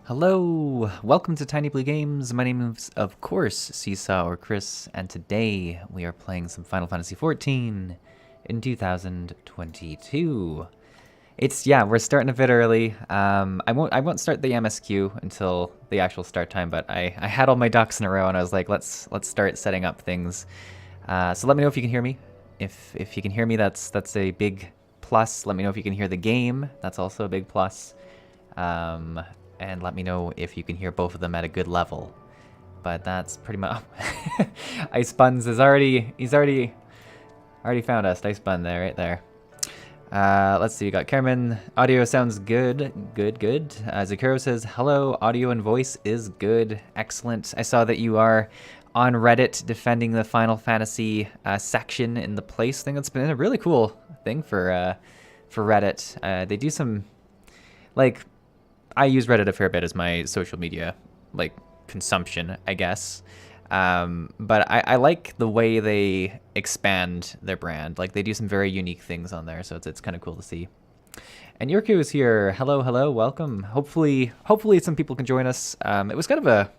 Hello, welcome to Tiny Blue Games. My name is, of course, Seesaw or Chris, and today we are playing some Final Fantasy XIV in 2022. We're starting a bit early. I won't start the MSQ until the actual start time, but I had all my ducks in a row, and I was like, let's start setting up things. So let me know if you can hear me. If you can hear me, that's a big plus. Let me know if you can hear the game. That's also a big plus. And let me know if you can hear both of them at a good level. But that's pretty much... Ice Buns is already... He's already found us. Ice Bun there, right there. Let's see, we got Cameron. Audio sounds good. Good. Zakuro says, hello, audio and voice is good. Excellent. I saw that you are on Reddit defending the Final Fantasy section in the place thing. That's been a really cool thing for Reddit. They do some, like, I use Reddit a fair bit as my social media, like, consumption, I guess. But I like the way they expand their brand. Like, they do some very unique things on there, so it's kind of cool to see. And Yurku is here. Hello, welcome. Hopefully some people can join us. It was kind of a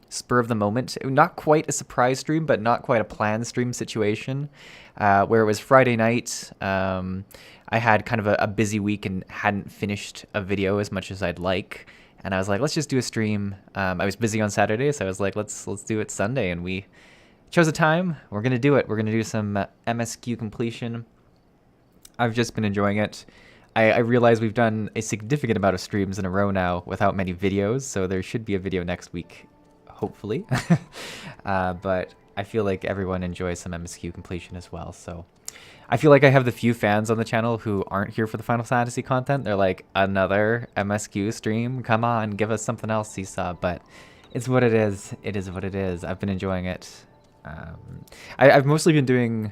spur of the moment, not quite a surprise stream, but not quite a planned stream situation, where it was Friday night. I had kind of a busy week and hadn't finished a video as much as I'd like. And I was like, let's just do a stream. I was busy on Saturday, so I was like, let's do it Sunday. And we chose a time. We're going to do it. We're going to do some MSQ completion. I've just been enjoying it. I realize we've done a significant amount of streams in a row now without many videos, so there should be a video next week, hopefully. But I feel like everyone enjoys some MSQ completion as well, so... I feel like I have the few fans on the channel who aren't here for the Final Fantasy content. They're like, another MSQ stream? Come on, give us something else, Seesaw. But it's what it is. It is what it is. I've been enjoying it. I've mostly been doing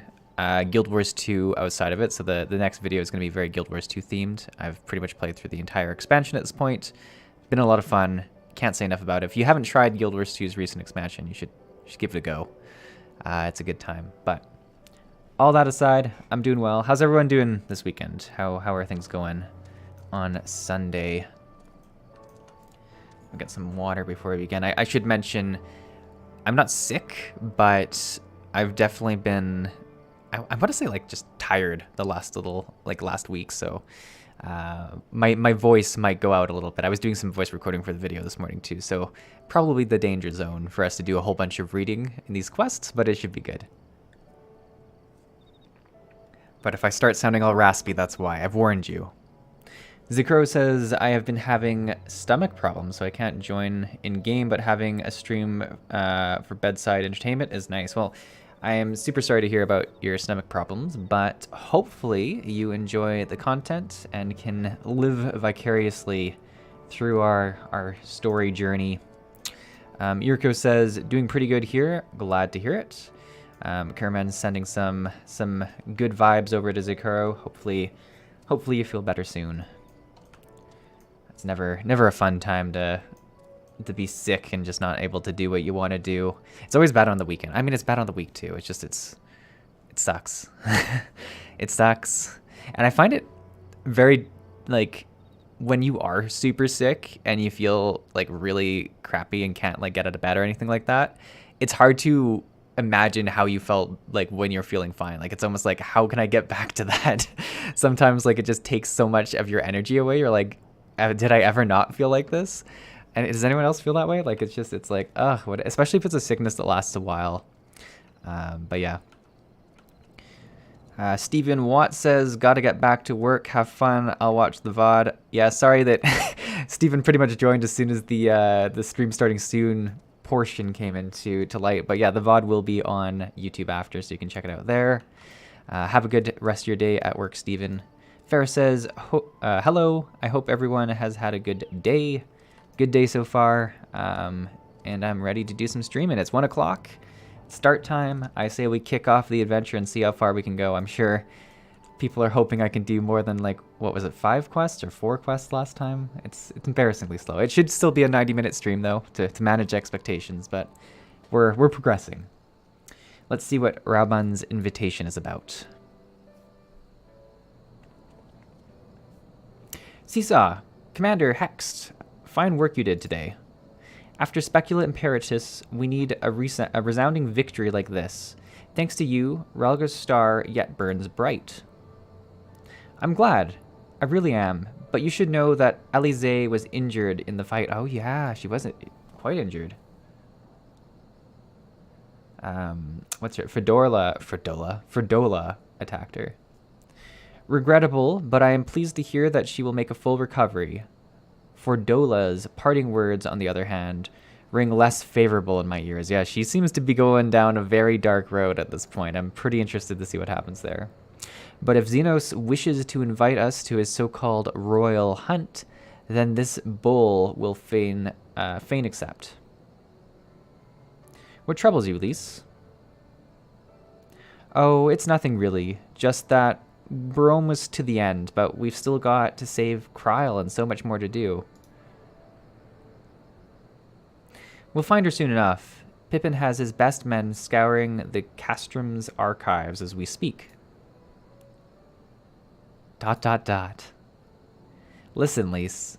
Guild Wars 2 outside of it, so the next video is going to be very Guild Wars 2 themed. I've pretty much played through the entire expansion at this point. Been a lot of fun. Can't say enough about it. If you haven't tried Guild Wars 2's recent expansion, you should give it a go. It's a good time. But... all that aside, I'm doing well. How's everyone doing this weekend? How are things going on Sunday? I'll get some water before we begin. I should mention, I'm not sick, but I've definitely been, I want to say like just tired the last week. So my voice might go out a little bit. I was doing some voice recording for the video this morning too. So probably the danger zone for us to do a whole bunch of reading in these quests, but it should be good. But if I start sounding all raspy, that's why. I've warned you. Zikro says, I have been having stomach problems, so I can't join in-game, but having a stream for bedside entertainment is nice. Well, I am super sorry to hear about your stomach problems, but hopefully you enjoy the content and can live vicariously through our story journey. Yurko says, doing pretty good here. Glad to hear it. Kerman's sending some good vibes over to Zikuro. Hopefully you feel better soon. It's never a fun time to be sick and just not able to do what you want to do. It's always bad on the weekend. I mean, it's bad on the week too. It sucks. It sucks. And I find it very, like, when you are super sick and you feel like really crappy and can't like get out of bed or anything like that, it's hard to imagine how you felt like when you're feeling fine. Like, it's almost like, how can I get back to that? Sometimes like it just takes so much of your energy away. You're like, did I ever not feel like this? And does anyone else feel that way? Like, it's like, ugh, what, especially if it's a sickness that lasts a while. But yeah. Stephen Watt says, gotta get back to work, have fun, I'll watch the VOD. Yeah, sorry that Stephen pretty much joined as soon as the stream starting soon portion came into light. But yeah, the VOD will be on YouTube after, so you can check it out there. Have a good rest of your day at work, Stephen. Ferris says, hello, I hope everyone has had a good day. Good day so far. And I'm ready to do some streaming. It's 1 o'clock. Start time. I say we kick off the adventure and see how far we can go. I'm sure people are hoping I can do more than, like, what was it, 5 quests or 4 quests last time? It's embarrassingly slow. It should still be a 90-minute stream, though, to manage expectations, but we're progressing. Let's see what Rauban's invitation is about. Seesaw, Commander Hext, fine work you did today. After Specula Imperatus, we need a resounding victory like this. Thanks to you, Relga's star yet burns bright. I'm glad. I really am. But you should know that Alize was injured in the fight. Oh yeah, she wasn't quite injured. What's her? Fredola attacked her. Regrettable, but I am pleased to hear that she will make a full recovery. Fordola's parting words, on the other hand, ring less favorable in my ears. Yeah, she seems to be going down a very dark road at this point. I'm pretty interested to see what happens there. But if Xenos wishes to invite us to his so-called royal hunt, then this bull will feign accept. What troubles you, Lise? Oh, it's nothing really. Just that we're almost to the end, but we've still got to save Kryl and so much more to do. We'll find her soon enough. Pippin has his best men scouring the Castrum's archives as we speak. ... Listen, Lise.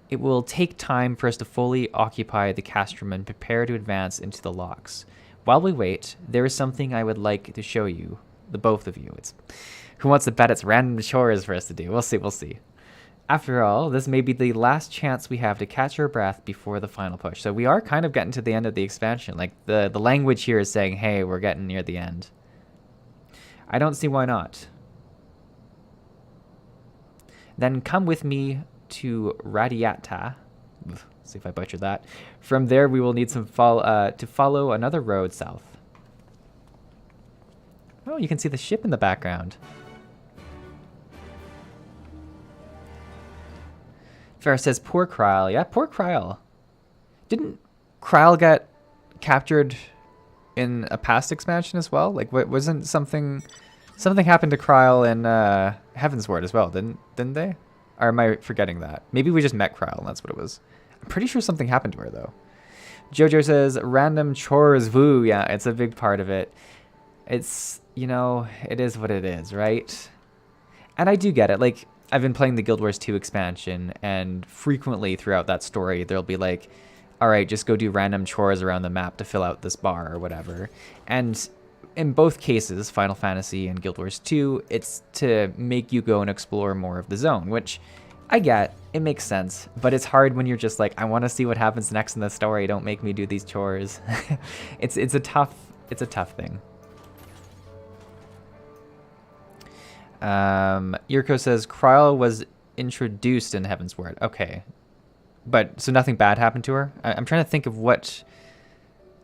It will take time for us to fully occupy the Castrum and prepare to advance into the locks. While we wait, there is something I would like to show you, the both of you. It's who wants to bet it's random chores for us to do? We'll see, we'll see. After all, this may be the last chance we have to catch our breath before the final push. So we are kind of getting to the end of the expansion. Like, the language here is saying, hey, we're getting near the end. I don't see why not. Then come with me to Radiata. See if I butchered that. From there, we will need to follow another road south. Oh, you can see the ship in the background. Ferris says, poor Kryl. Yeah, poor Kryl. Didn't Kryl get captured in a past expansion as well? Like, wasn't something happened to Kryl in Heavensward as well, didn't they? Or am I forgetting that? Maybe we just met Kryl and that's what it was. I'm pretty sure something happened to her, though. Jojo says, random chores, woo. Yeah, it's a big part of it. It's, you know, it is what it is, right? And I do get it. Like, I've been playing the Guild Wars 2 expansion, and frequently throughout that story, there'll be like, all right, just go do random chores around the map to fill out this bar or whatever. And in both cases, Final Fantasy and Guild Wars 2, it's to make you go and explore more of the zone, which I get. It makes sense, but it's hard when you're just like, I want to see what happens next in the story. Don't make me do these chores. it's a tough thing. Yurko says Kryl was introduced in Heavensward. Okay, but so nothing bad happened to her. I'm trying to think of what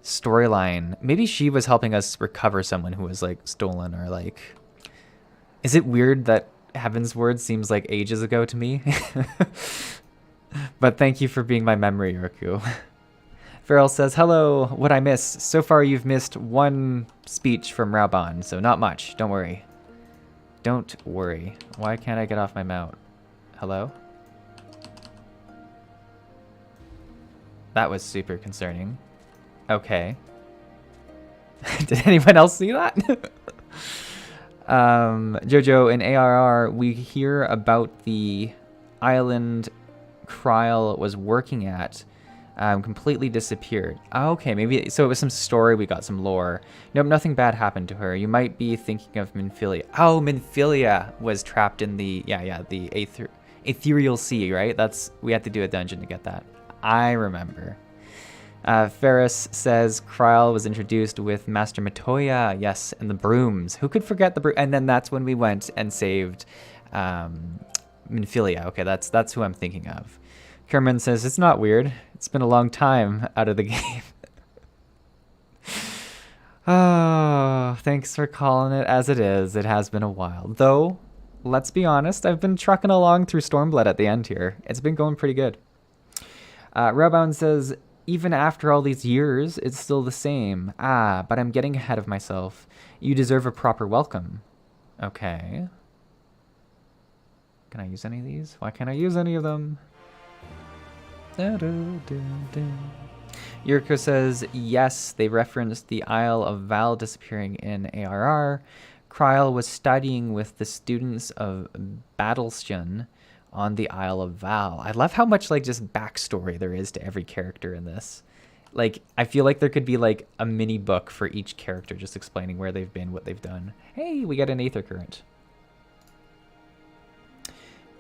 storyline. Maybe she was helping us recover someone who was like stolen, or like, is it weird that Heavensward seems like ages ago to me? But thank you for being my memory, Yurko. Farrell says, hello, what I miss? So far you've missed one speech from Raubon, so not much, don't worry. Don't worry. Why can't I get off my mount? Hello? That was super concerning. Okay. Did anyone else see that? Jojo, in ARR, we hear about the island Kryl was working at. Completely disappeared. Okay, maybe, so it was some story, we got some lore. Nope, nothing bad happened to her. You might be thinking of Minfilia. Oh, Minfilia was trapped in the, the ethereal sea, right? We had to do a dungeon to get that. I remember. Ferris says Kryl was introduced with Master Matoya, yes, and the brooms. Who could forget the broom? And then that's when we went and saved Minfilia. Okay, that's who I'm thinking of. Kerman says, it's not weird. It's been a long time out of the game. Oh, thanks for calling it as it is. It has been a while. Though, let's be honest, I've been trucking along through Stormblood at the end here. It's been going pretty good. Railbound says, even after all these years, it's still the same. Ah, but I'm getting ahead of myself. You deserve a proper welcome. Okay. Can I use any of these? Why can't I use any of them? Yurko says, yes, they referenced the Isle of Val disappearing in ARR. Kryl was studying with the students of Battlestion on the Isle of Val. I love how much like just backstory there is to every character in this. Like, I feel like there could be like a mini book for each character just explaining where they've been, what they've done. Hey, we got an Aether Current.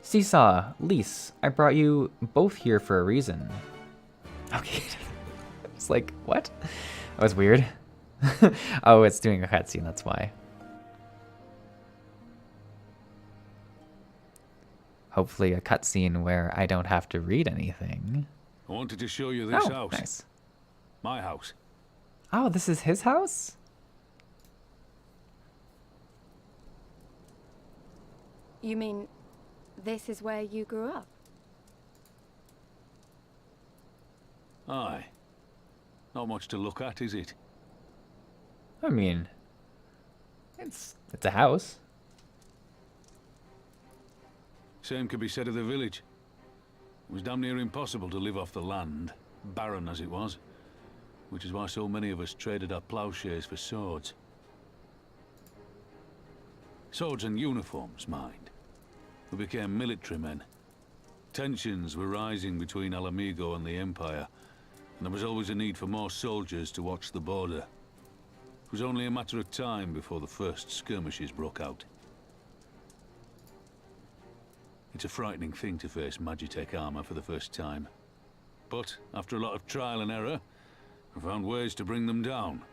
Seesaw, Lise, I brought you both here for a reason. Okay. It's like, what? That was weird. Oh, it's doing a cutscene, that's why. Hopefully a cutscene where I don't have to read anything. I wanted to show you this house. Nice. My house. Oh, this is his house? You mean this is where you grew up? Aye. Not much to look at, is it? I mean, it's a house. Same could be said of the village. It was damn near impossible to live off the land, barren as it was, which is why so many of us traded our plowshares for swords. Swords and uniforms, mind. We became military men. Tensions were rising between Alamigo and the Empire, and there was always a need for more soldiers to watch the border. It was only a matter of time before the first skirmishes broke out. It's a frightening thing to face Magitech armor for the first time. But after a lot of trial and error, I found ways to bring them down.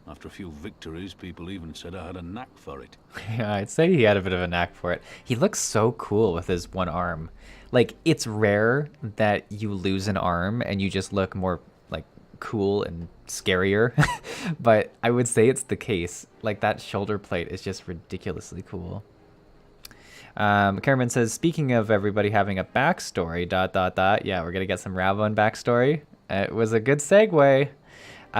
After a few victories, people even said I had a knack for it. Yeah, I'd say he had a bit of a knack for it. He looks so cool with his one arm. Like, it's rare that you lose an arm and you just look more, like, cool and scarier. But I would say it's the case. Like, that shoulder plate is just ridiculously cool. Kerman says, speaking of everybody having a backstory, ... Yeah, we're going to get some Ravon backstory. It was a good segue.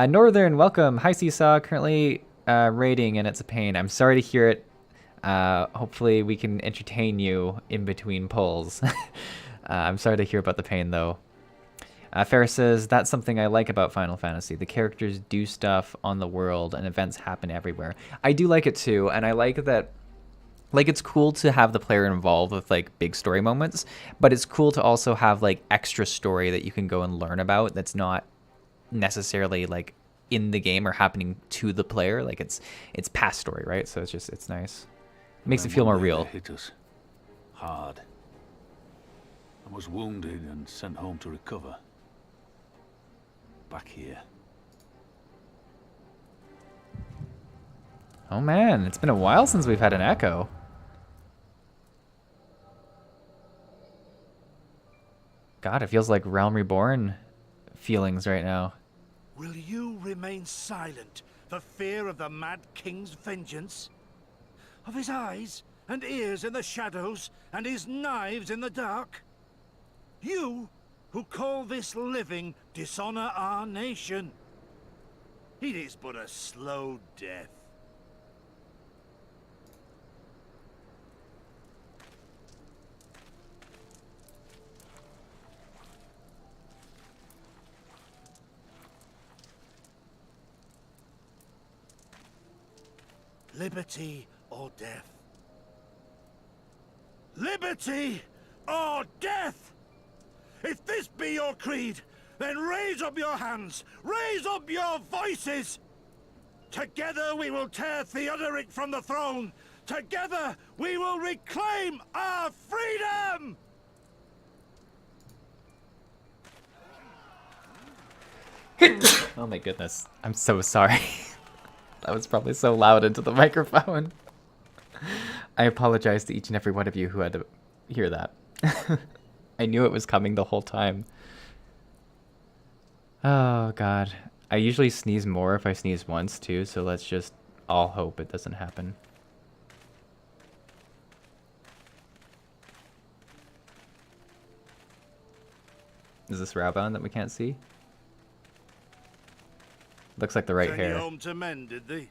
Northern, welcome. Hi, Seesaw. Currently raiding, and it's a pain. I'm sorry to hear it. Hopefully we can entertain you in between pulls. I'm sorry to hear about the pain, though. Ferris says, that's something I like about Final Fantasy. The characters do stuff on the world, and events happen everywhere. I do like it, too, and I like that. Like, it's cool to have the player involved with, like, big story moments, but it's cool to also have, like, extra story that you can go and learn about that's not necessarily, like, in the game or happening to the player. Like, it's past story, right? So it's nice. It makes it feel more real. They hit us hard. I was wounded and sent home to recover. Back here. Oh, man, it's been a while since we've had an echo. God, it feels like Realm Reborn feelings right now. Will you remain silent for fear of the Mad King's vengeance? Of his eyes and ears in the shadows and his knives in the dark? You, who call this living dishonor our nation. It is but a slow death. Liberty or death? Liberty or death? If this be your creed, then raise up your hands, raise up your voices! Together we will tear Theodoric from the throne! Together we will reclaim our freedom! Oh my goodness. I'm so sorry. That was probably so loud into the microphone. I apologize to each and every one of you who had to hear that. I knew it was coming the whole time. Oh, God. I usually sneeze more if I sneeze once, too, so let's just all hope it doesn't happen. Is this Rabound that we can't see? Looks like the right Sent hair. you home to mend, did they?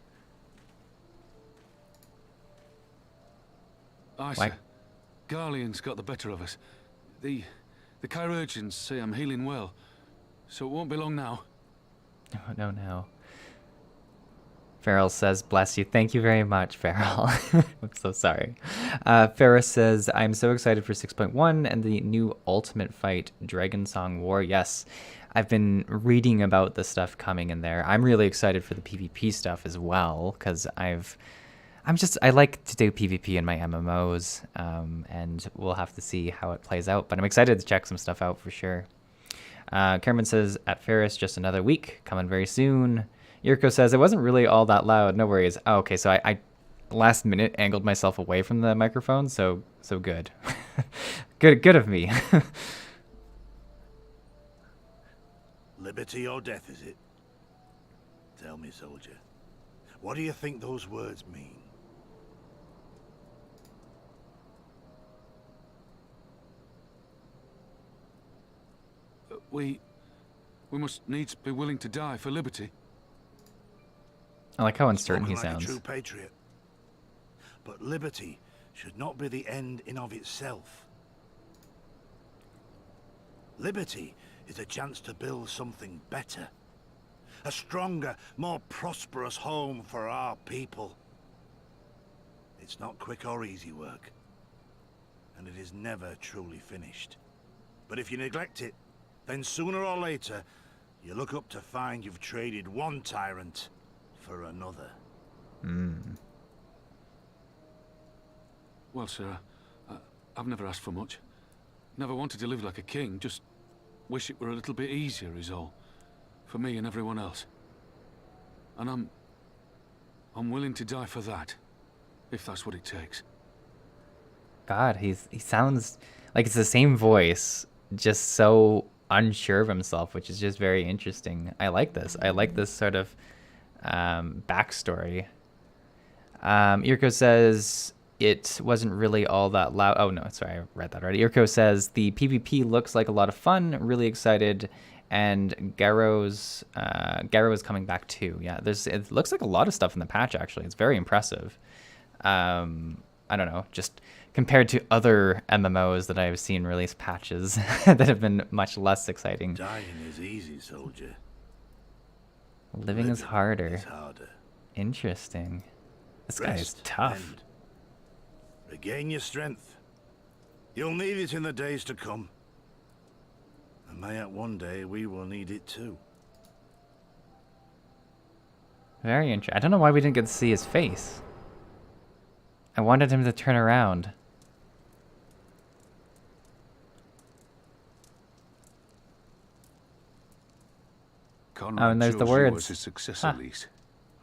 Aye, Why? sir. Garlean's got the better of us. The chirurgeons say I'm healing well, so it won't be long now. Oh, no. Farrell says, bless you. Thank you very much, Farrell. I'm so sorry. Ferris says, I'm so excited for 6.1 and the new Ultimate Fight Dragon Song War. Yes, I've been reading about the stuff coming in there. I'm really excited for the PvP stuff as well, because I like to do PvP in my MMOs, and we'll have to see how it plays out. But I'm excited to check some stuff out for sure. Kerman says, at Ferris, just another week, coming very soon. Yurko says, it wasn't really all that loud, no worries. Oh, okay, so I last minute angled myself away from the microphone, so good. good of me. Liberty or death, is it? Tell me, soldier. What do you think those words mean? We must needs be willing to die for liberty. I like how uncertain he Spoken like a sounds. true patriot. But liberty should not be the end in of itself. Liberty is a chance to build something better. A stronger, more prosperous home for our people. It's not quick or easy work. And it is never truly finished. But if you neglect it, then sooner or later, you look up to find you've traded one tyrant for another. Well, sir, I've never asked for much. Never wanted to live like a king, just wish it were a little bit easier is all. For me and everyone else. And I'm willing to die for that, if that's what it takes. God, he sounds like it's the same voice, just so unsure of himself, which is just very interesting. I like this. I like this sort of backstory. Irko says it wasn't really all that loud. Oh no, sorry, I read that already. Irko says the PvP looks like a lot of fun. Really excited. And Garrow's coming back too. Yeah, it looks like a lot of stuff in the patch actually. It's very impressive. I don't know, just compared to other MMOs that I've seen release patches that have been much less exciting. Dying is easy, soldier. Living is harder. Is harder. Interesting. This guy is Rest, tough. mend. Regain your strength. You'll need it in the days to come. And mayhap one day we will need it too. Very interesting. I don't know why we didn't get to see his face. I wanted him to turn around. Conrad and there's the chose you words. as his successor, Lise,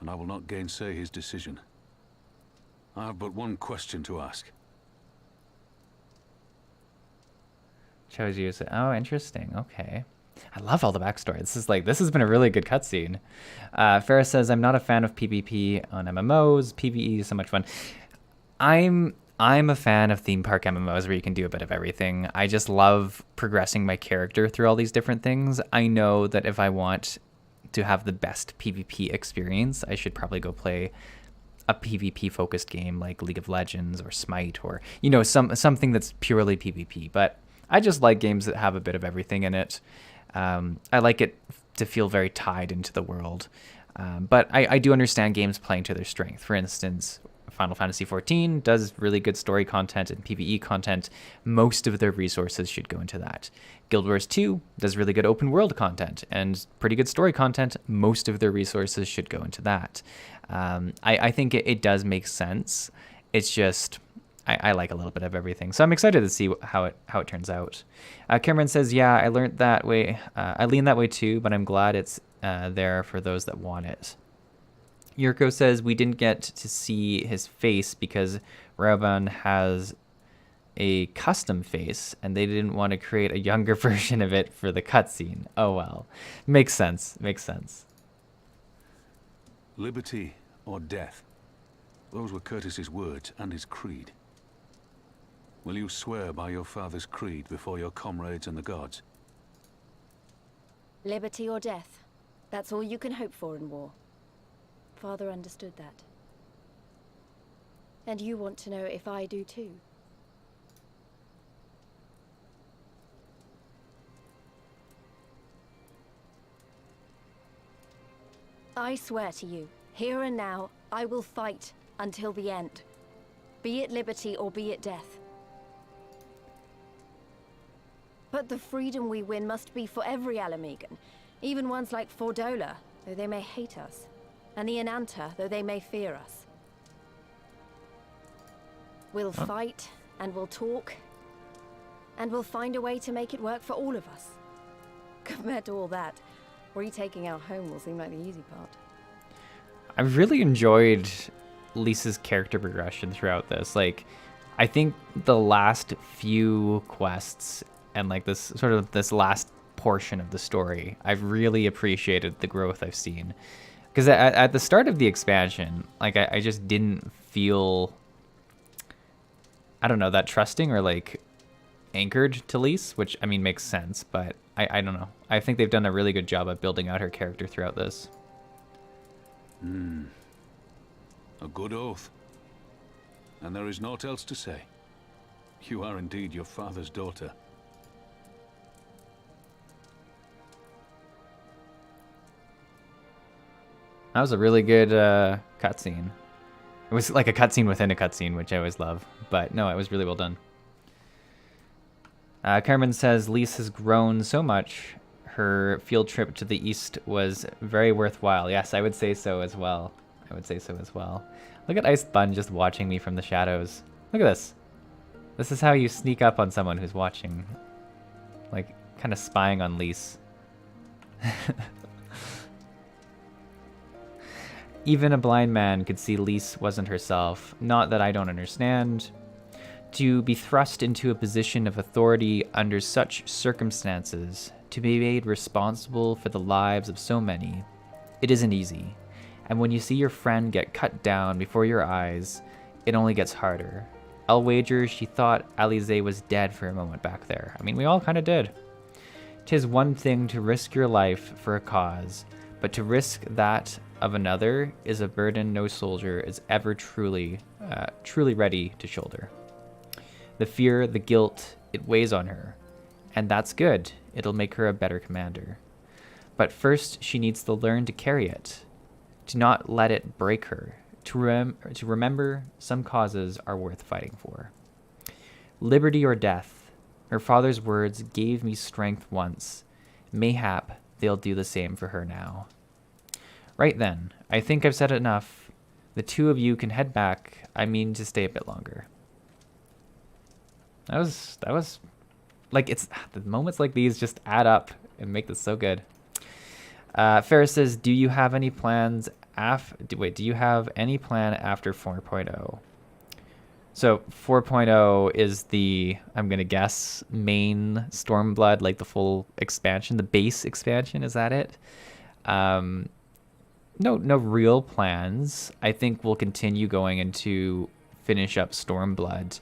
and I will not gainsay his decision. I have but one question to ask. Chose you. Oh, interesting. Okay. I love all the backstory. This has been a really good cutscene. Ferris says, I'm not a fan of PvP on MMOs. PvE is so much fun. I'm a fan of theme park MMOs where you can do a bit of everything. I just love progressing my character through all these different things. I know that if I want to have the best PvP experience, I should probably go play a PvP focused game like League of Legends or Smite or, you know, something that's purely PvP. But I just like games that have a bit of everything in it. I like it to feel very tied into the world. But I do understand games playing to their strength. For instance, Final Fantasy XIV does really good story content and PvE content. Most of their resources should go into that. Guild Wars 2 does really good open world content and pretty good story content. Most of their resources should go into that. I think it does make sense. It's just I like a little bit of everything, so I'm excited to see how it turns out. Cameron says, "Yeah, I learned that way. I lean that way too, but I'm glad it's there for those that want it." Yurko says we didn't get to see his face because Raoban has a custom face, and they didn't want to create a younger version of it for the cutscene. Oh well, makes sense. Makes sense. Liberty or death? Those were Curtis's words and his creed. Will you swear by your father's creed before your comrades and the gods? Liberty or death. That's all you can hope for in war. Father understood that. And you want to know if I do too. I swear to you, here and now, I will fight until the end. Be it liberty or be it death. But the freedom we win must be for every Alamegan, even ones like Fordola, though they may hate us, and the Enanta, though they may fear us. We'll fight, and we'll talk, and we'll find a way to make it work for all of us. Compared to all that, retaking our home will seem like the easy part. I really enjoyed Lisa's character progression throughout this. Like, I think the last few quests and like this last portion of the story, I've really appreciated the growth I've seen. Because at the start of the expansion, like I just didn't feel, I don't know, that trusting or like anchored to Lise, which I mean makes sense, but I don't know. I think they've done a really good job of building out her character throughout this. A good oath. And there is naught else to say. You are indeed your father's daughter. That was a really good cutscene. It was like a cutscene within a cutscene, which I always love. But no, it was really well done. Carmen says, Lise has grown so much. Her field trip to the east was very worthwhile. Yes, I would say so as well. I would say so as well. Look at Ice Bun just watching me from the shadows. Look at this. This is how you sneak up on someone who's watching. Like, kind of spying on Lise. Even a blind man could see Lise wasn't herself. Not that I don't understand. To be thrust into a position of authority under such circumstances, to be made responsible for the lives of so many, it isn't easy. And when you see your friend get cut down before your eyes, it only gets harder. I'll wager she thought Alize was dead for a moment back there. I mean, we all kind of did. 'Tis one thing to risk your life for a cause, but to risk that of another is a burden no soldier is ever truly ready to shoulder. The fear, the guilt, it weighs on her. And that's good. It'll make her a better commander. But first, she needs to learn to carry it. To not let it break her. To remember some causes are worth fighting for. Liberty or death. Her father's words gave me strength once. Mayhap they'll do the same for her now. Right then, I think I've said enough. The two of you can head back. I mean to stay a bit longer. That was like, it's the moments like these just add up and make this so good. Ferris says, do you have any plans do you have any plan after 4.0? So 4.0 is the, I'm gonna guess, main Stormblood, like the full expansion, the base expansion, is that it? No real plans. I think we'll continue going into finish up Stormblood.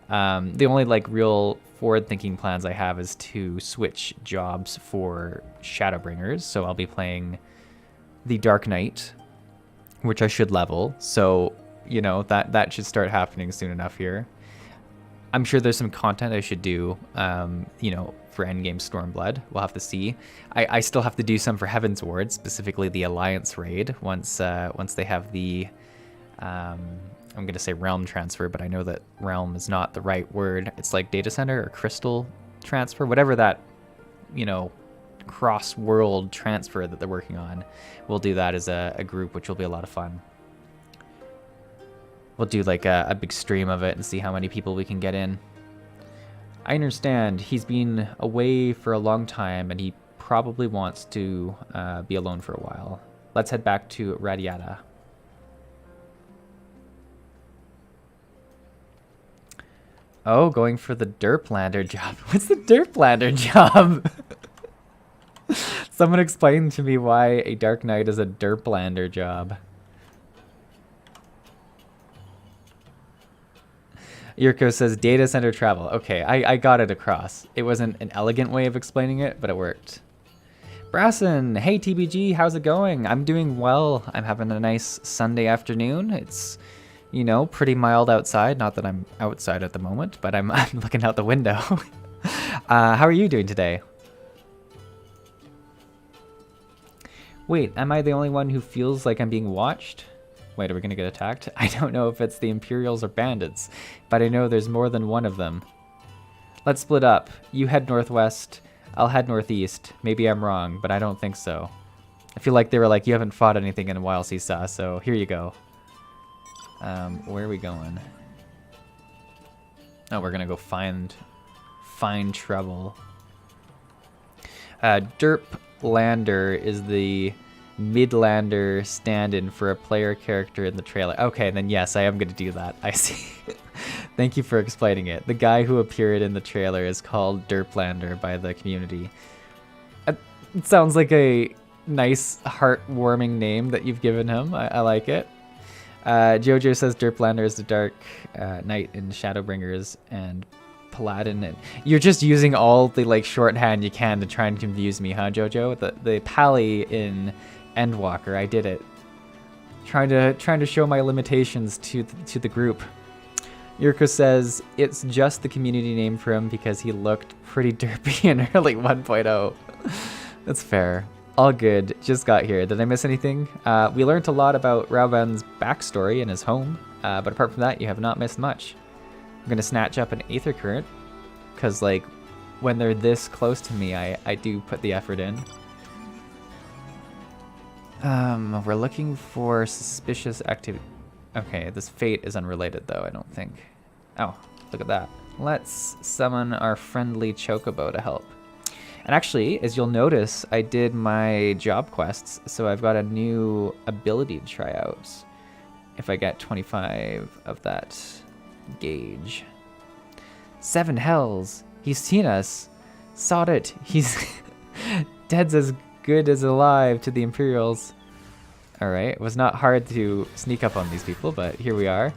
The only like real forward-thinking plans I have is to switch jobs for Shadowbringers. So I'll be playing the Dark Knight, which I should level. So, you know, that should start happening soon enough here. I'm sure there's some content I should do, you know, for Endgame Stormblood. We'll have to see. I still have to do some for Heaven's Ward, specifically the Alliance raid, once they have the... I'm going to say realm transfer, but I know that realm is not the right word. It's like data center or crystal transfer, whatever that, you know, cross-world transfer that they're working on. We'll do that as a group, which will be a lot of fun. We'll do like a big stream of it and see how many people we can get in. I understand he's been away for a long time and he probably wants to be alone for a while. Let's head back to Radiata. Oh, going for the Derplander job. What's the Derplander job? Someone explain to me why a Dark Knight is a Derplander job. Yurko says data center travel. Okay, I got it across. It wasn't an elegant way of explaining it, but it worked. Brasson, hey TBG, how's it going? I'm doing well. I'm having a nice Sunday afternoon. It's, you know, pretty mild outside. Not that I'm outside at the moment, but I'm looking out the window. How are you doing today? Wait, am I the only one who feels like I'm being watched? Wait, are we gonna get attacked? I don't know if it's the Imperials or bandits, but I know there's more than one of them. Let's split up. You head northwest, I'll head northeast. Maybe I'm wrong, but I don't think so. I feel like they were like, you haven't fought anything in a while, Seesaw, so here you go. Where are we going? Oh, we're gonna go find trouble. Derplander is the Midlander stand-in for a player character in the trailer. Okay, then yes, I am gonna do that. I see. Thank you for explaining it. The guy who appeared in the trailer is called Derplander by the community. It sounds like a nice, heartwarming name that you've given him. I like it. Jojo says Derplander is the Dark Knight in Shadowbringers and Paladin. And you're just using all the like shorthand you can to try and confuse me, huh, Jojo? The Pally in Endwalker, I did it. Trying to show my limitations to the group. Yurko says it's just the community name for him because he looked pretty derpy in early 1.0. That's fair. All good. Just got here. Did I miss anything? We learned a lot about Rauban's backstory and his home, but apart from that, you have not missed much. I'm gonna snatch up an Aether Current, because like when they're this close to me, I do put the effort in. We're looking for suspicious activity. Okay, this fate is unrelated though, I don't think. Oh, look at that. Let's summon our friendly Chocobo to help. And actually, as you'll notice, I did my job quests, so I've got a new ability to try out. If I get 25 of that gauge. 7 hells! He's seen us! Sod it! He's dead's as good as alive to the Imperials. Alright, it was not hard to sneak up on these people, but here we are.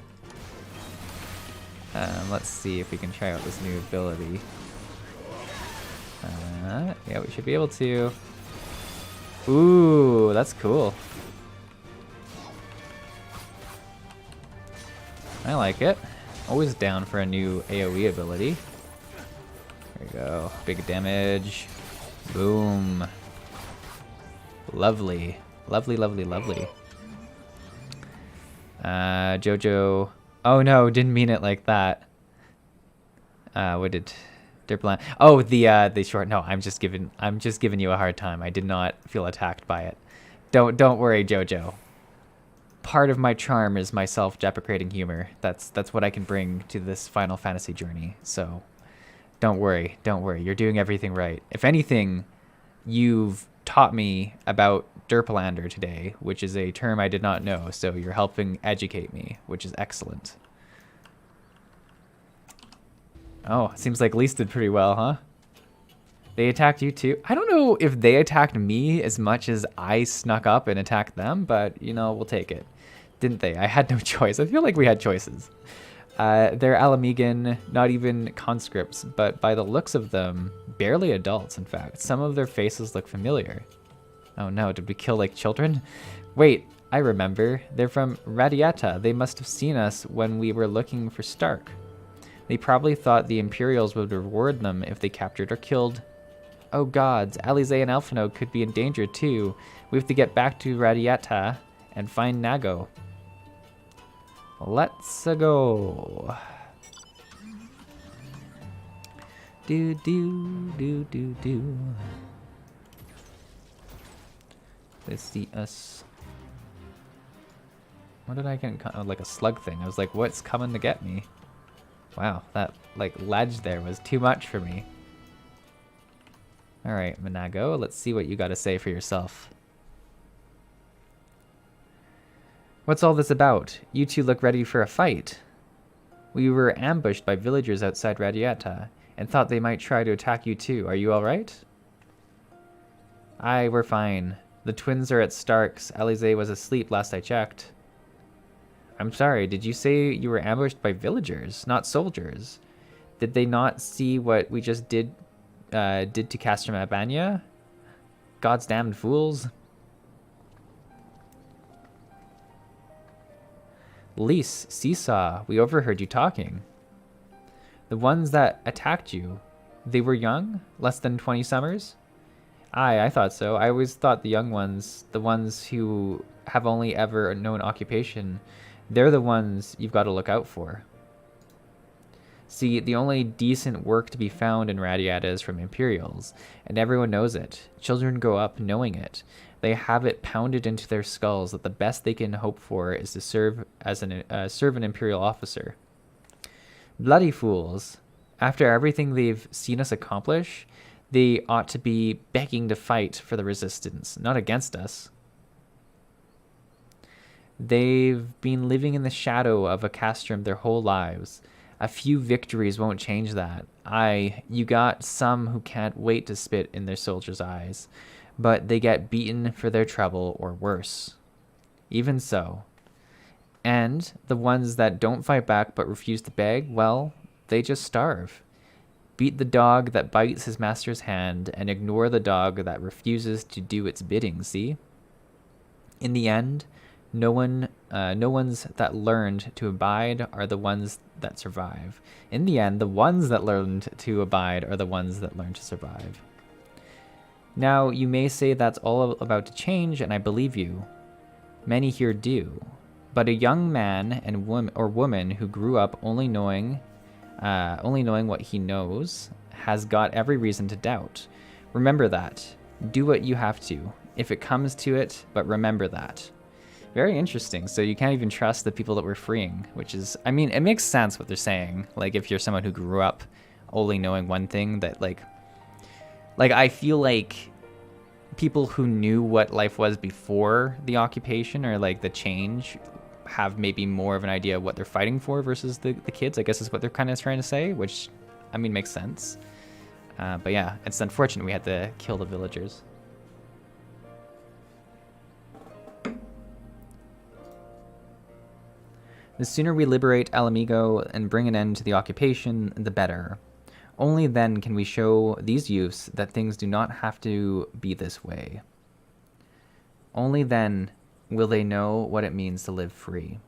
Let's see if we can try out this new ability. Yeah, we should be able to. Ooh, that's cool. I like it. Always down for a new AoE ability. There we go. Big damage. Boom. Lovely. Lovely, lovely, lovely. Jojo. Oh no, didn't mean it like that. What did Derplan? Oh, the short. No, I'm just giving you a hard time. I did not feel attacked by it. Don't worry, Jojo. Part of my charm is my self-deprecating humor. That's what I can bring to this Final Fantasy journey. So, don't worry. You're doing everything right. If anything, you've taught me about Derpalander today, which is a term I did not know. So you're helping educate me, which is excellent. Oh, seems like Lise did pretty well, huh? They attacked you too. I don't know if they attacked me as much as I snuck up and attacked them, but, you know, we'll take it. Didn't they? I had no choice. I feel like we had choices. They're Alamegan, not even conscripts, but by the looks of them, barely adults, in fact. Some of their faces look familiar. Oh no, did we kill, like, children? Wait, I remember. They're from Radiata. They must have seen us when we were looking for Stark. They probably thought the Imperials would reward them if they captured or killed. Oh gods, Alize and Alphino could be in danger too. We have to get back to Radiata and find Nago. Let's go. Do. They see us. What did I get? Oh, like a slug thing. I was like, what's coming to get me? Wow, that like ledge there was too much for me. Alright, Manago, let's see what you gotta say for yourself. What's all this about? You two look ready for a fight. We were ambushed by villagers outside Radiata and thought they might try to attack you too. Are you alright? Aye, we're fine. The twins are at Stark's. Alize was asleep last I checked. I'm sorry, did you say you were ambushed by villagers, not soldiers? Did they not see what we just did to Castor Mabania? God's damned fools. Lise, Seesaw, we overheard you talking. The ones that attacked you, they were young? Less than 20 summers? Aye, I thought so. I always thought the young ones, the ones who have only ever known occupation, they're the ones you've got to look out for. See, the only decent work to be found in Radiata is from Imperials, and everyone knows it. Children grow up knowing it. They have it pounded into their skulls that the best they can hope for is to serve as an Imperial officer. Bloody fools. After everything they've seen us accomplish, they ought to be begging to fight for the Resistance, not against us. They've been living in the shadow of a castrum their whole lives. A few victories won't change that. Aye, you got some who can't wait to spit in their soldiers' eyes, but they get beaten for their trouble or worse. Even so. And the ones that don't fight back but refuse to beg, well, they just starve. Beat the dog that bites his master's hand, and ignore the dog that refuses to do its bidding, see? In the end, no ones that learned to abide are the ones that survive. In the end, the ones that learned to abide are the ones that learn to survive. Now, you may say that's all about to change, and I believe you. Many here do. But a young man and woman who grew up only knowing what he knows has got every reason to doubt. Remember that. Do what you have to, if it comes to it, but remember that. Very interesting. So you can't even trust the people that we're freeing, which is, I mean, it makes sense what they're saying. Like, if you're someone who grew up only knowing one thing, that like I feel like people who knew what life was before the occupation or like the change have maybe more of an idea of what they're fighting for versus the kids, I guess is what they're kind of trying to say, which, I mean, makes sense. But yeah, it's unfortunate we had to kill the villagers. The sooner we liberate Alamigo and bring an end to the occupation, the better. Only then can we show these youths that things do not have to be this way. Only then will they know what it means to live free.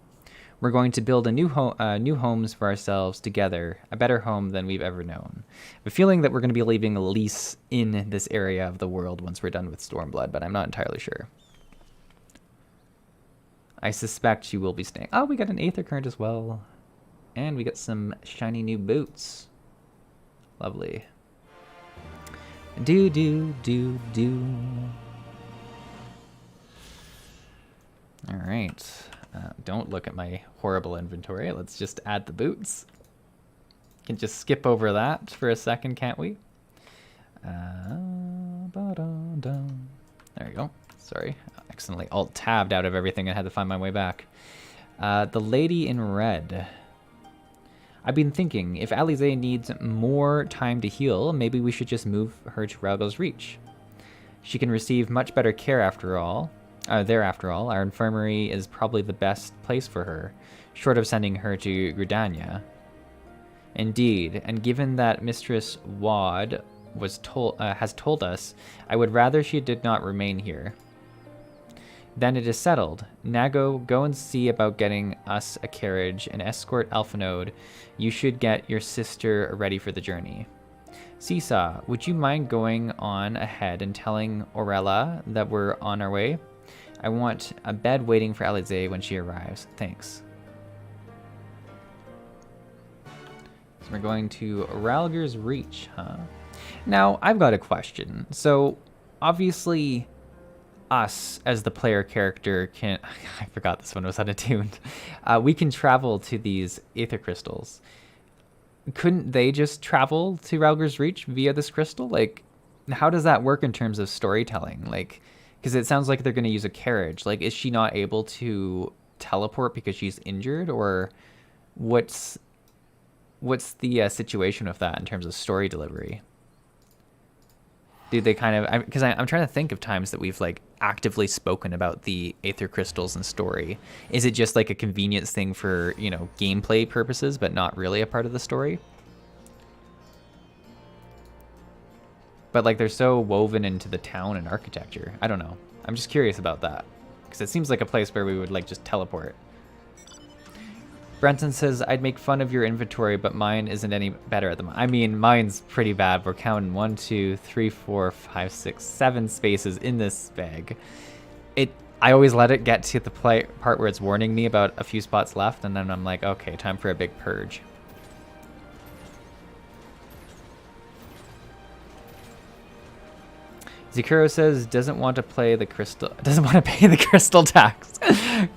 We're going to build new homes for ourselves together, a better home than we've ever known. I have a feeling that we're going to be leaving a lease in this area of the world once we're done with Stormblood, but I'm not entirely sure. I suspect you will be staying. Oh, we got an Aether Current as well. And we got some shiny new boots. Lovely. Do. All right. Don't look at my horrible inventory. Let's just add the boots. Can just skip over that for a second, can't we? There we go. Sorry. I accidentally alt-tabbed out of everything and had to find my way back. The lady in red. I've been thinking, if Alize needs more time to heal, maybe we should just move her to Ralgo's Reach. She can receive much better care after all. Our infirmary is probably the best place for her, short of sending her to Gridania. Indeed, and given that Mistress Wad has told us, I would rather she did not remain here. Then it is settled. Nago, go and see about getting us a carriage and escort Alphanode. You should get your sister ready for the journey. Seesaw, would you mind going on ahead and telling Orella that we're on our way? I want a bed waiting for Alize when she arrives. Thanks. So we're going to Ralger's Reach, huh? Now, I've got a question. So, obviously, us as the player character can... I forgot this one was unattuned. We can travel to these Aether Crystals. Couldn't they just travel to Ralger's Reach via this crystal? Like, how does that work in terms of storytelling? Like, because it sounds like they're going to use a carriage. Like, is she not able to teleport because she's injured? Or what's the situation with that in terms of story delivery? Do they kind of... Because I'm trying to think of times that we've, like, actively spoken about the Aether Crystals and story. Is it just, like, a convenience thing for, you know, gameplay purposes, but not really a part of the story? But, like, they're so woven into the town and architecture. I don't know. I'm just curious about that. Because it seems like a place where we would, like, just teleport. Brenton says, I'd make fun of your inventory, but mine isn't any better at the moment. I mean, mine's pretty bad. We're counting 1, 2, 3, 4, 5, 6, 7 spaces in this bag. I always let it get to the part where it's warning me about a few spots left, and then I'm like, okay, time for a big purge. Zikuro says, doesn't want to pay the crystal tax.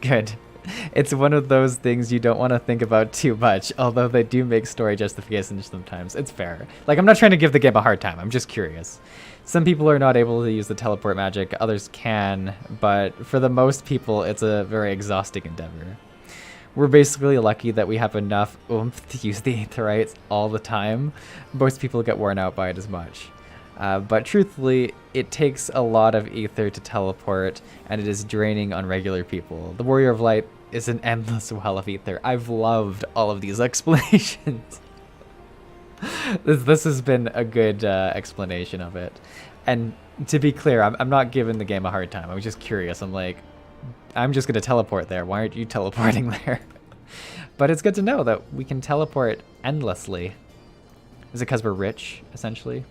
Good. It's one of those things you don't want to think about too much, although they do make story justifications sometimes. It's fair. Like, I'm not trying to give the game a hard time. I'm just curious. Some people are not able to use the teleport magic. Others can, but for the most people, it's a very exhausting endeavor. We're basically lucky that we have enough oomph to use the Aetherites all the time. Most people get worn out by it as much. But truthfully, it takes a lot of ether to teleport, and it is draining on regular people. The Warrior of Light is an endless well of ether. I've loved all of these explanations. This has been a good explanation of it. And to be clear, I'm not giving the game a hard time. I was just curious. I'm like, I'm just going to teleport there. Why aren't you teleporting there? But it's good to know that we can teleport endlessly. Is it because we're rich, essentially?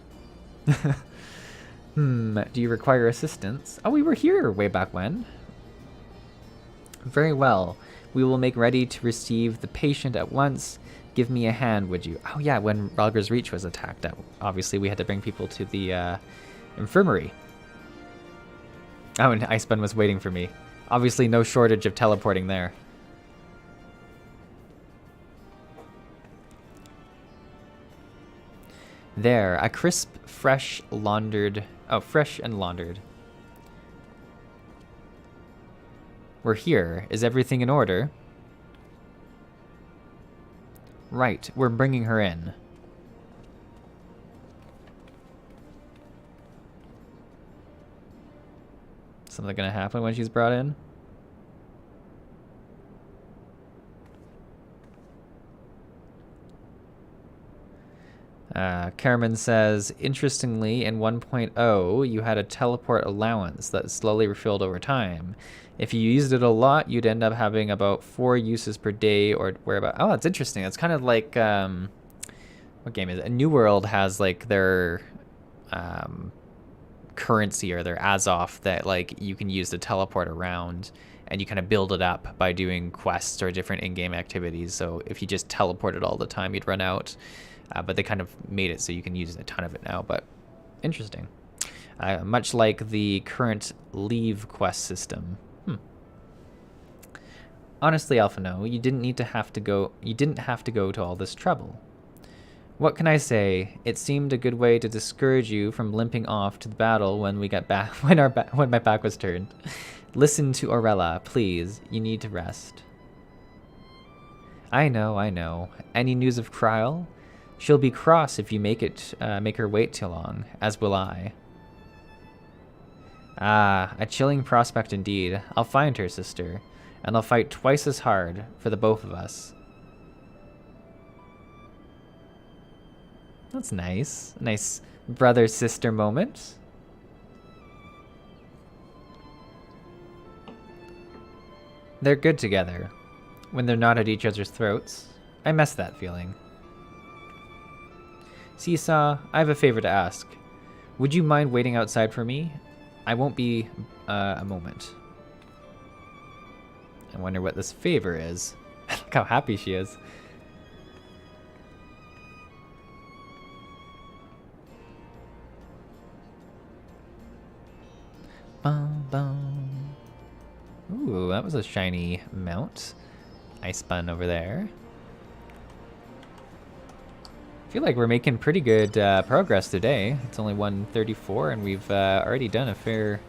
Do you require assistance? Oh, we were here way back when. Very well. We will make ready to receive the patient at once. Give me a hand, would you? Oh yeah, when Ralger's Reach was attacked, obviously we had to bring people to the infirmary. Oh, and Iceman was waiting for me. Obviously no shortage of teleporting there. There, a crisp, fresh and laundered. We're here. Is everything in order? Right, we're bringing her in. Something gonna happen when she's brought in? Karaman says, interestingly, in 1.0, you had a teleport allowance that slowly refilled over time. If you used it a lot, you'd end up having about 4 uses per day or whereabout. Oh, that's interesting. It's kind of like, what game is it? New World has like their currency or their Azoth that like you can use to teleport around, and you kind of build it up by doing quests or different in-game activities. So if you just teleported all the time, you'd run out. But they kind of made it so you can use a ton of it now. But interesting. Much like the current leave quest system. Honestly, Alphino, you didn't have to go to all this trouble. What can I say? It seemed a good way to discourage you from limping off to the battle when we got back when my back was turned. Listen to Aurella, please. You need to rest. I know. Any news of Kryl? She'll be cross if you make her wait too long, as will I. Ah, a chilling prospect indeed. I'll find her, sister, and I'll fight twice as hard for the both of us. That's nice. A nice brother-sister moment. They're good together. When they're not at each other's throats. I miss that feeling. Seesaw, I have a favor to ask. Would you mind waiting outside for me? I won't be a moment. I wonder what this favor is. Look how happy she is. Bum, bum. Ooh, that was a shiny mount. Ice bun over there. I feel like we're making pretty good progress today. It's only 1:34, and we've already done a fair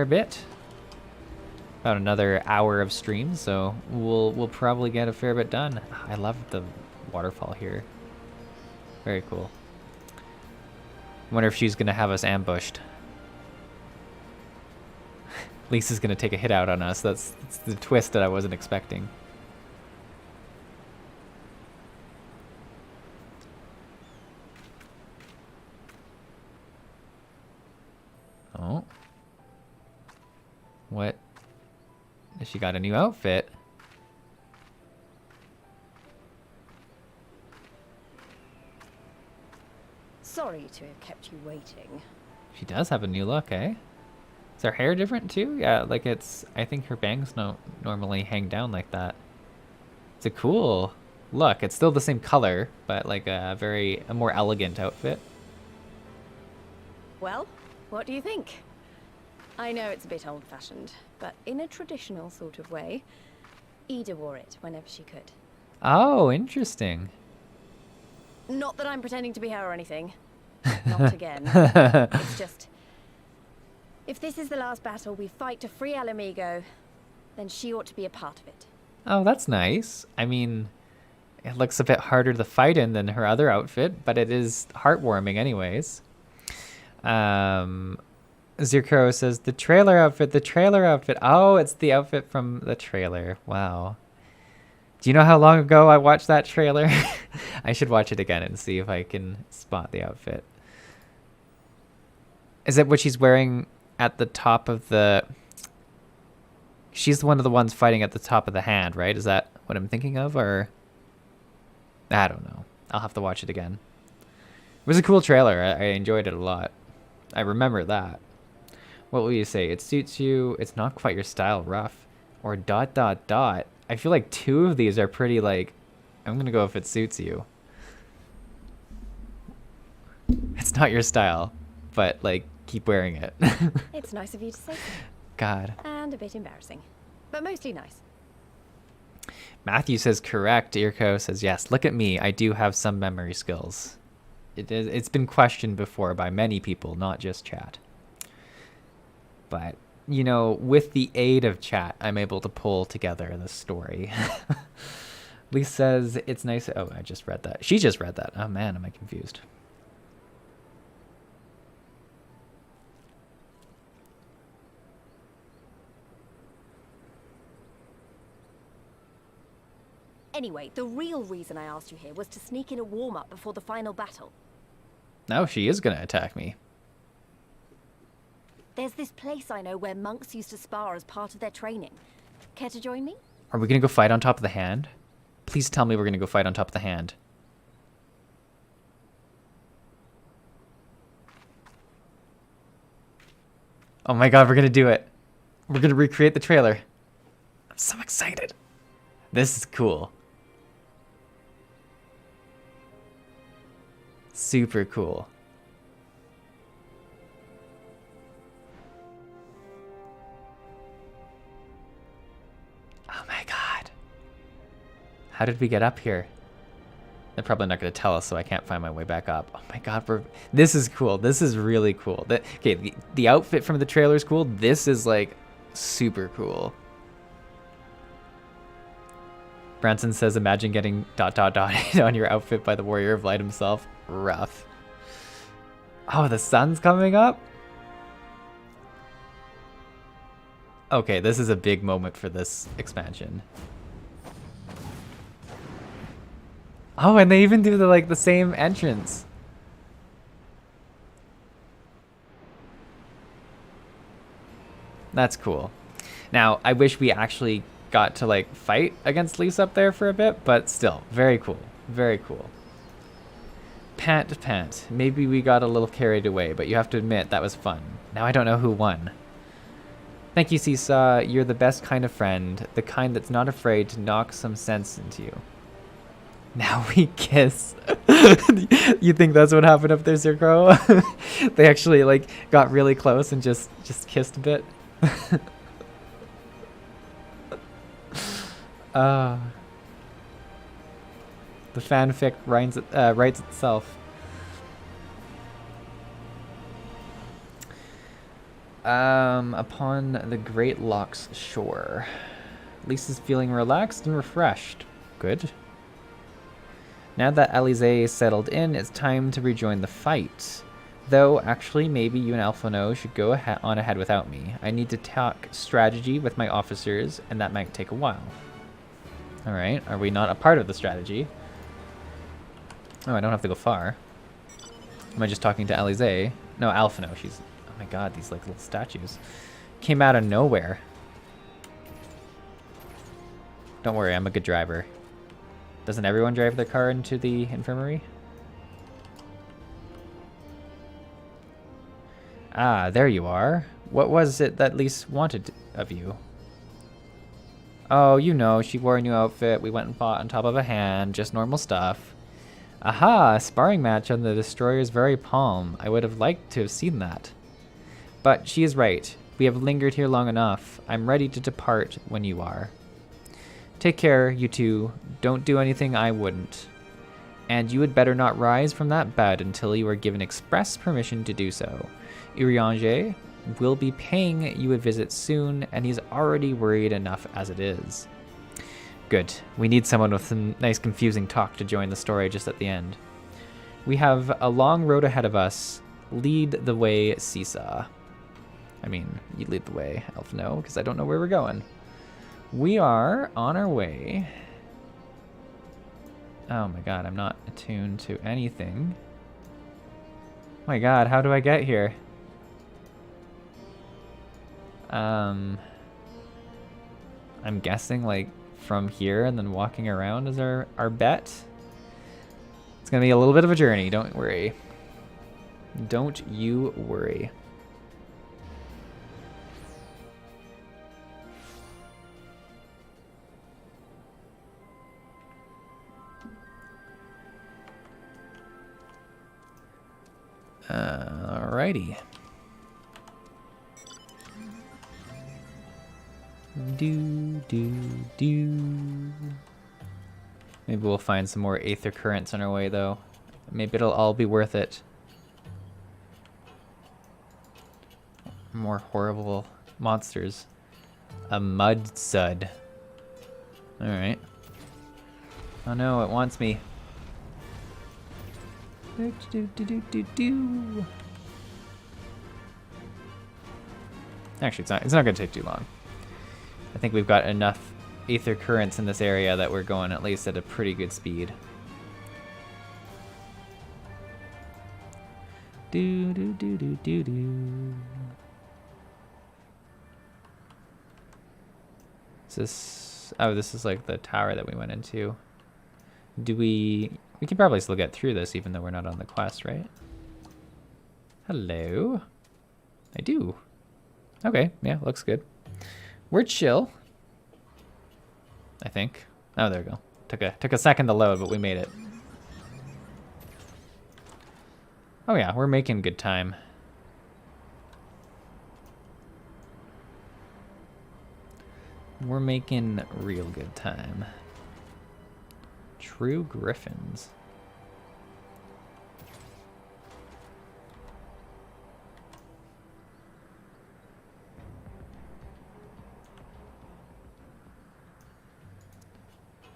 bit. About another hour of stream, so we'll probably get a fair bit done. I love the waterfall here. Very cool. Wonder if she's gonna have us ambushed. Lisa's gonna take a hit out on us. That's the twist that I wasn't expecting. Oh. What? She got a new outfit. Sorry to have kept you waiting. She does have a new look, eh? Is her hair different too? Yeah, like I think her bangs don't normally hang down like that. It's a cool look. It's still the same color, but like a more elegant outfit. Well, what do you think? I know it's a bit old-fashioned, but in a traditional sort of way, Ida wore it whenever she could. Oh, interesting. Not that I'm pretending to be her or anything. Not again. It's just, if this is the last battle we fight to free Alamigo, then she ought to be a part of it. Oh, that's nice. I mean, it looks a bit harder to fight in than her other outfit, but it is heartwarming anyways. Zirko says, the trailer outfit. Oh, it's the outfit from the trailer. Wow. Do you know how long ago I watched that trailer? I should watch it again and see if I can spot the outfit. Is it what she's wearing at the top of the... She's one of the ones fighting at the top of the hand, right? Is that what I'm thinking of, or... I don't know. I'll have to watch it again. It was a cool trailer. I enjoyed it a lot. I remember that. What will you say? It suits you. It's not quite your style, rough. Or ... I feel like two of these are pretty, like... I'm gonna go if it suits you. It's not your style, but, like, keep wearing it. It's nice of you to say so. God. And a bit embarrassing, but mostly nice. Matthew says correct. Irko says yes. Look at me. I do have some memory skills. It's been questioned before by many people, not just chat. But, you know, with the aid of chat, I'm able to pull together the story. Lee says it's nice. Oh, I just read that. She just read that. Oh, man, am I confused. Anyway, the real reason I asked you here was to sneak in a warm-up before the final battle. No, she is going to attack me. There's this place I know where monks used to spar as part of their training. Care to join me? Are we going to go fight on top of the hand? Please tell me we're going to go fight on top of the hand. Oh my god, we're going to do it. We're going to recreate the trailer. I'm so excited. This is cool. Super cool. Oh my god. How did we get up here? They're probably not going to tell us, so I can't find my way back up. Oh my god, this is cool. This is really cool. Okay, the outfit from the trailer is cool. This is like super cool. Branson says, imagine getting ... on your outfit by the Warrior of Light himself. Rough. Oh, the sun's coming up? Okay, this is a big moment for this expansion. Oh, and they even do the same entrance. That's cool. Now, I wish we actually got to fight against Lisa up there for a bit, but still, very cool. Very cool. Pant. Maybe we got a little carried away, but you have to admit that was fun. Now I don't know who won. Thank you, Seesaw. You're the best kind of friend, the kind that's not afraid to knock some sense into you. Now we kiss. You think that's what happened up there, Zirko? They actually got really close and just kissed a bit. The fanfic writes itself. Upon the Great Loch's shore. Lisa's feeling relaxed and refreshed. Good. Now that Alize is settled in, it's time to rejoin the fight. Though, actually, maybe you and Alphonse should go on ahead without me. I need to talk strategy with my officers, and that might take a while. Alright, are we not a part of the strategy? Oh, I don't have to go far. Am I just talking to Alize? No, Alphonse. She's... Oh my god, these little statues. Came out of nowhere. Don't worry, I'm a good driver. Doesn't everyone drive their car into the infirmary? Ah, there you are. What was it that Lise wanted of you? Oh, you know, she wore a new outfit. We went and fought on top of a hand. Just normal stuff. Aha, a sparring match on the Destroyer's very palm. I would have liked to have seen that. But she is right. We have lingered here long enough. I'm ready to depart when you are. Take care, you two. Don't do anything I wouldn't. And you had better not rise from that bed until you are given express permission to do so. Urianger will be paying you a visit soon, and he's already worried enough as it is. Good. We need someone with some nice confusing talk to join the story just at the end. We have a long road ahead of us. Lead the way, Seesaw. I mean, you lead the way, Alphonse, because I don't know where we're going. We are on our way Oh my god, I'm not attuned to anything. Oh my god, how do I get here? I'm guessing like from here and then walking around is our bet. It's gonna be a little bit of a journey, don't worry. Don't you worry. Alrighty. Maybe we'll find some more aether currents on our way, though. Maybe it'll all be worth it. More horrible monsters. A mud sud. Alright. Oh no, it wants me. Actually, it's not going to take too long. I think we've got enough aether currents in this area that we're going at least at a pretty good speed. Is this... Oh, this is like the tower that we went into. We can probably still get through this even though we're not on the quest, right? Hello? I do. Okay, yeah, looks good. We're chill. I think. Oh, there we go. Took a second to load, but we made it. Oh yeah, we're making good time. We're making real good time. True griffins.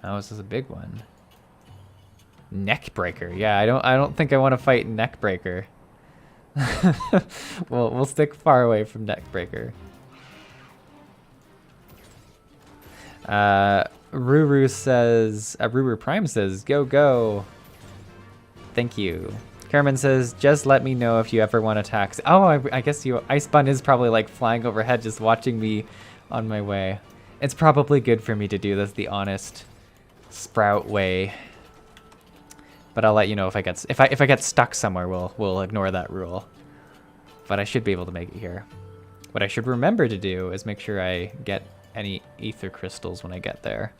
Oh, this is a big one. Neckbreaker. Yeah, I don't think I want to fight Neckbreaker. We'll stick far away from Neckbreaker. Ruru says, Ruru Prime says, go, go. Thank you. Carmen says, just let me know if you ever want attacks. Oh, I guess Icebun is probably like flying overhead just watching me on my way. It's probably good for me to do this the honest Sprout way. But I'll let you know if I get stuck somewhere, we'll ignore that rule. But I should be able to make it here. What I should remember to do is make sure I get any ether crystals when I get there.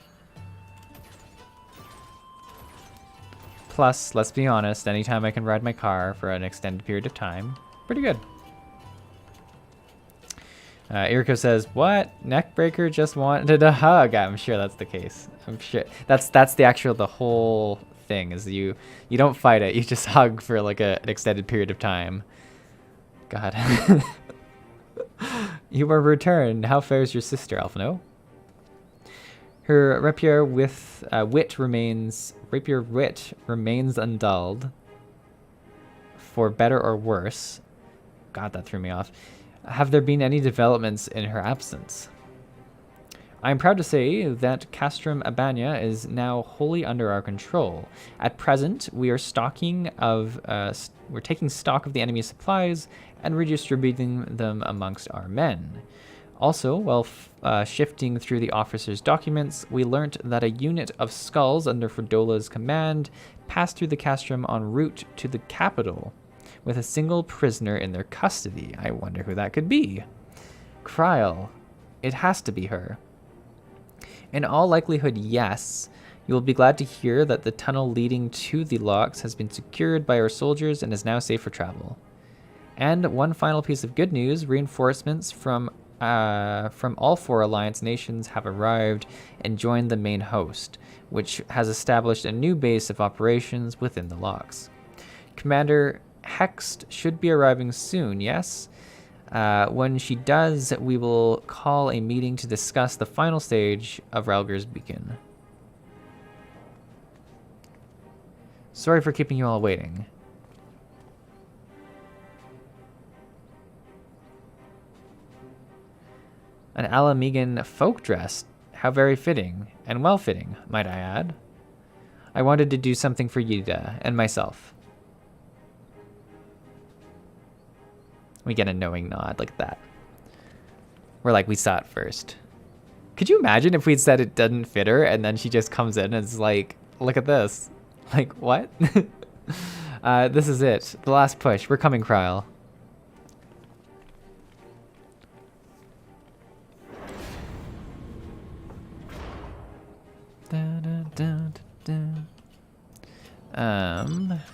Plus, let's be honest, anytime I can ride my car for an extended period of time, pretty good. Iriko says, what? Neckbreaker just wanted a hug. I'm sure that's the case. I'm sure that's the whole thing is you don't fight it, you just hug for like an extended period of time. God. You are returned. How fares your sister, Alphino? Her rapier wit remains undulled. For better or worse. God, that threw me off. Have there been any developments in her absence? I am proud to say that Castrum Abania is now wholly under our control. At present, we are we're taking stock of the enemy's supplies and redistributing them amongst our men. Also, while shifting through the officer's documents, we learnt that a unit of skulls under Fredola's command passed through the Castrum en route to the capital, with a single prisoner in their custody. I wonder who that could be. Kryl. It has to be her. In all likelihood, yes. You will be glad to hear that the tunnel leading to the locks has been secured by our soldiers and is now safe for travel. And one final piece of good news, reinforcements from all 4 Alliance nations have arrived and joined the main host, which has established a new base of operations within the locks. Commander Hext should be arriving soon, yes? When she does, we will call a meeting to discuss the final stage of Ralger's Beacon. Sorry for keeping you all waiting. An Alamegan folk dress. How very fitting, and well-fitting, might I add. I wanted to do something for Yida and myself. We get a knowing nod like that. We're like, we saw it first. Could you imagine if we'd said it doesn't fit her and then she just comes in and is like, look at this. Like, what? This is it. The last push. We're coming, Kryl.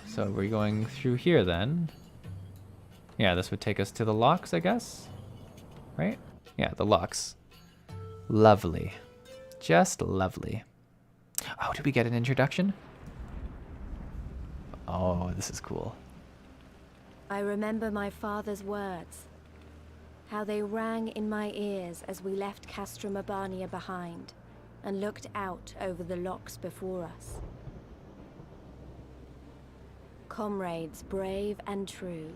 So we're going through here then. Yeah, this would take us to the locks, I guess. Right? Yeah, the locks. Lovely. Just lovely. Oh, did we get an introduction? Oh, this is cool. I remember my father's words. How they rang in my ears as we left Castra Mabania behind and looked out over the locks before us. Comrades brave and true.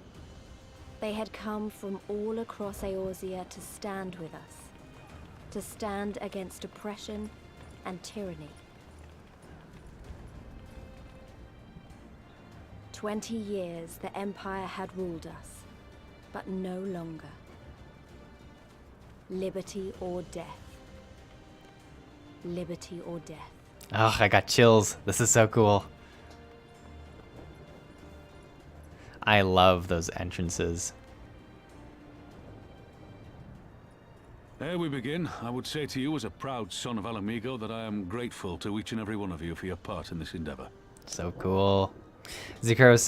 They had come from all across Eorzea to stand with us. To stand against oppression and tyranny. 20 years the Empire had ruled us, but no longer. Liberty or death. Liberty or death. Oh, I got chills. This is so cool. I love those entrances. Ere we begin, I would say to you as a proud son of Alamigo that I am grateful to each and every one of you for your part in this endeavor. So cool. Zakuro says,